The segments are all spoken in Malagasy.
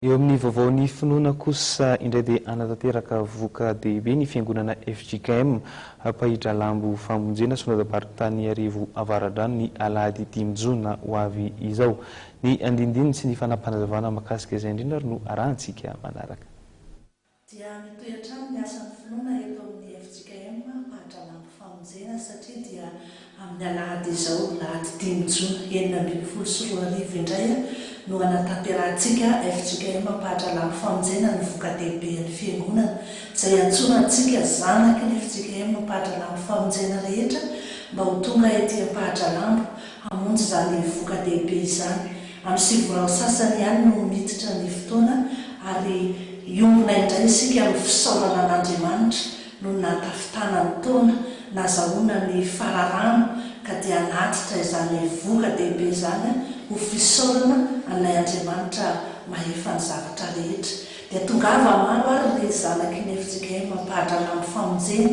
Eo amin'ny vaovaon'ny finoana kosa indray dia anatanteraka voka dehibe ny fiangonana FJKM Pahitra Lambo famonjena sonadabaritany arivo avaradrano ny alahady 5 jona ho avy izao. Ny andindininy sy ny fanampanazavana makasika izay indrindra ary no arahantsika manaraka. Dia mitoetra ny asan'ny finoana eto amin'ny FJKM Pahitra Lambo famonjena satria dia amin'ny alahady izao alahady 5 jona 2024 indray no anatanterantsika FJKM Pahitra Lambo famonjena ny voka dehibe ny fiangonana izay antsonantsika zanaky ny FJKM Pahitra Lambo famonjena rehetra mba ho tonga etỳ Pahitra Lambo hamonjy izany voka dehibe izany. Amin'ny sivorao sasany ihany no miditra ny fotoana ary iongona indray isika amin'ny fisaorana an'Andriamanitra no natafitana ny taona nazahoana ny fararano ka dia natitra izany voka dehibe izany ho fisaorana an'ilay Andriamanitra mahefa ny zavatra rehetra. Dia tongava maro ary ny zanaky ny FJKM Pahitra Lambo famonjena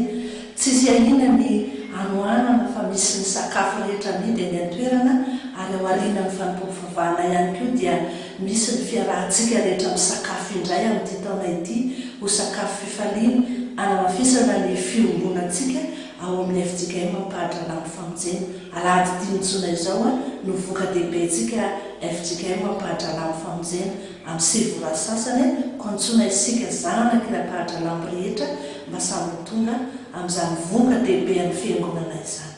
tsy izy ahina ny anoanana fa misy ny sakafo rehetra amidy eny an-toerana ary ao aorianan'ny fanompoam-pivavahana ihany koa dia misy ny fiarahantsika rehetra misakafo indray amin'ity taona ity ho sakafo fifaliana anamafisana ny fiombonatsika ao amin'ny FJKM Pahitra Lambo famonjena. Alahady 5 jona izao no voka dehibetsika FJKM Pahitra Lambo famonjena amin'ny sivora sasany kontsona isika zanaky ny Pahitra Lambo rehetra mba samy tonga amin'izany voka dehibe ny fiangonana izany.